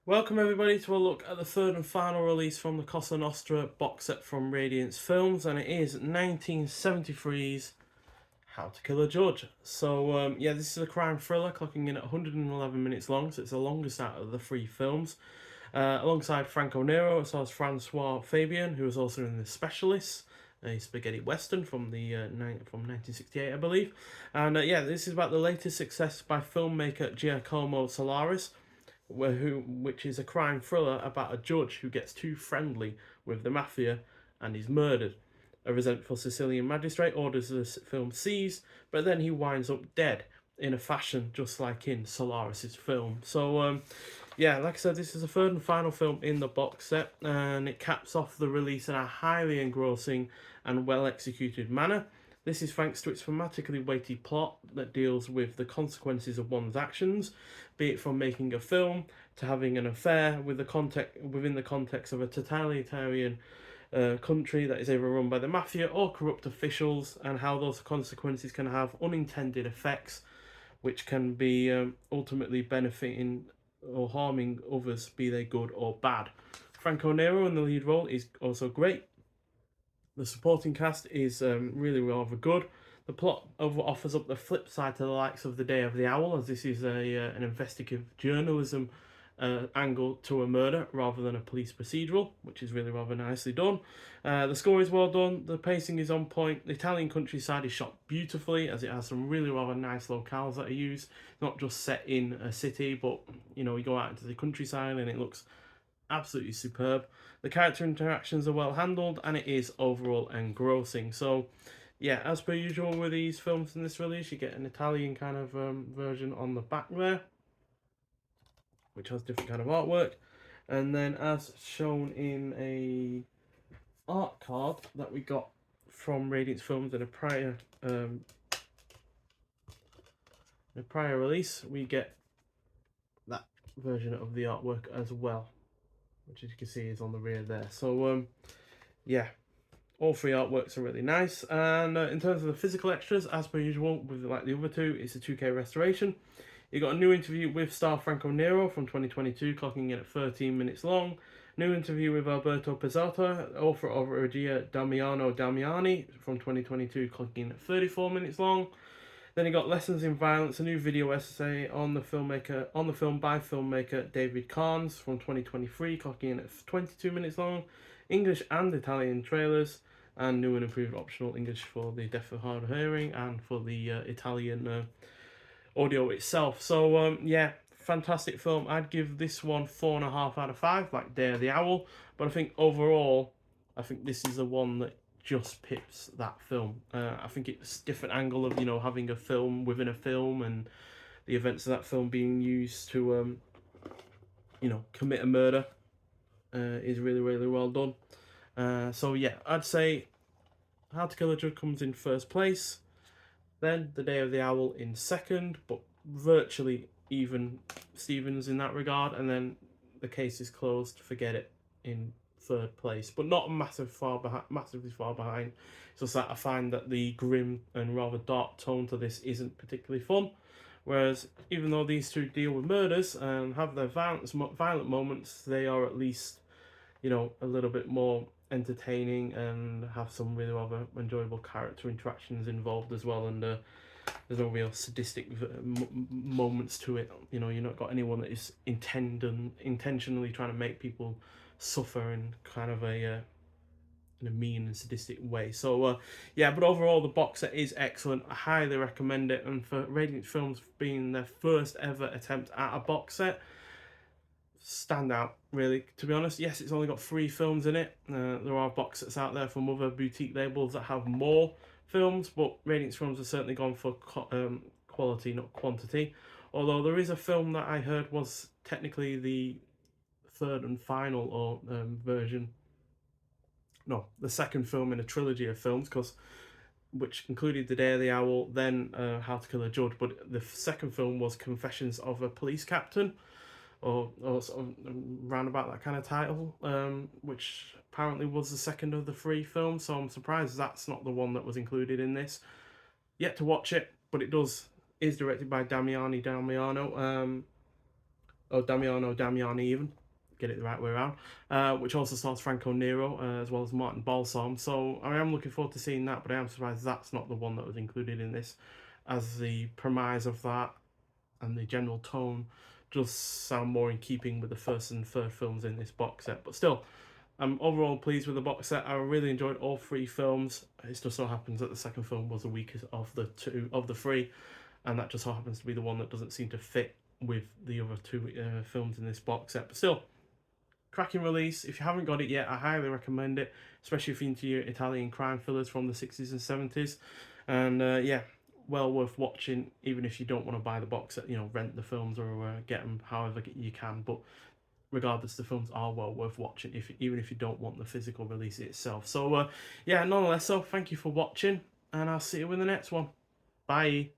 Welcome everybody to a look at the third and final release from the Cosa Nostra box set from Radiance Films, and it is 1973's How to Kill a Judge. So yeah, this is a crime thriller clocking in at 111 minutes long, so it's the longest out of the three films. Alongside Franco Nero, it stars Francois Fabian, who was also in The Specialist, a spaghetti western from from 1968, I believe. And yeah, this is about the latest success by filmmaker Giacomo Solaris, which is a crime thriller about a judge who gets too friendly with the mafia and is murdered. A resentful Sicilian magistrate orders the film seized, but then he winds up dead in a fashion just like in Solaris's film. So yeah, like I said, this is the third and final film in the box set, and it caps off the release in a highly engrossing and well executed manner. This is thanks to its thematically weighty plot that deals with the consequences of one's actions, be it from making a film to having an affair within the context of a totalitarian country that is either run by the mafia or corrupt officials, and how those consequences can have unintended effects, which can be ultimately benefiting or harming others, be they good or bad. Franco Nero in the lead role is also great. The supporting cast is really rather good. The plot offers up the flip side to the likes of The Day of the Owl, as this is an investigative journalism angle to a murder rather than a police procedural, which is really rather nicely done. The score is well done, the pacing is on point, the Italian countryside is shot beautifully, as it has some really rather nice locales that are used, not just set in a city, but you go out into the countryside and it looks absolutely superb. The character interactions are well handled, and it is overall engrossing. So yeah, as per usual with these films in this release, you get an Italian kind of version on the back there, which has different kind of artwork, and then as shown in a art card that we got from Radiance Films in a prior release, we get that version of the artwork as well, which as you can see is on the rear there. So yeah, all three artworks are really nice. And in terms of the physical extras, as per usual with like the other two, it's a 2K restoration. You got a new interview with star Franco Nero from 2022, clocking in at 13 minutes long. New interview with Alberto Pizzotta, author of Regia Damiano Damiani from 2022, clocking in at 34 minutes long. Then you got Lessons in Violence, a new video essay on the film by filmmaker David Carnes from 2023, clocking in at 22 minutes long. English and Italian trailers, and new and improved optional English for the deaf and hard of hearing and for the Italian audio itself. So yeah, fantastic film. I'd give this one 4.5 out of 5, like Day of the Owl. But I think overall, I think this is the one that just pips that film. I think it's a different angle of having a film within a film, and the events of that film being used to commit a murder is really really well done. So yeah, I'd say How to Kill a Judge comes in first place, then The Day of the Owl in second, but virtually even Stevens in that regard, and then The Case is Closed, Forget It in third place, but not massively far behind. It's just that I find that the grim and rather dark tone to this isn't particularly fun. Whereas, even though these two deal with murders and have their violent moments, they are at least, a little bit more entertaining and have some really rather enjoyable character interactions involved as well. And there's no real sadistic moments to it. You're not got anyone that is intentionally trying to make people suffer in kind of in a mean and sadistic way. So yeah, but overall the box set is excellent. I highly recommend it, and for Radiant Films being their first ever attempt at a box set, stand out really, to be honest. Yes, it's only got 3 films in it. There are box sets out there from other boutique labels that have more films, but Radiance Films have certainly gone for quality, not quantity. Although there is a film that I heard was technically the third and final or version, no, the second film in a trilogy of films, which included The Day of the Owl, then How to Kill a Judge, but the second film was Confessions of a Police Captain, or sort of round about that kind of title, which apparently was the second of the 3 films. So I'm surprised that's not the one that was included in this. Yet to watch it, but it is directed by Damiano. or Damiano Damiani even, get it the right way around, which also stars Franco Nero as well as Martin Balsam. So I am looking forward to seeing that, but I am surprised that's not the one that was included in this, as the premise of that and the general tone does sound more in keeping with the first and third films in this box set. But still, I'm overall pleased with the box set. I really enjoyed all three films. It just so happens that the second film was the weakest of the three, and that just so happens to be the one that doesn't seem to fit with the other two films in this box set. But still, cracking release. If you haven't got it yet, I highly recommend it, especially if you're into your Italian crime thrillers from the 60s and 70s. And yeah, well worth watching, even if you don't want to buy the box set, rent the films or get them however you can. But regardless, the films are well worth watching, even if you don't want the physical release itself. So yeah, nonetheless, so thank you for watching, and I'll see you in the next one. Bye.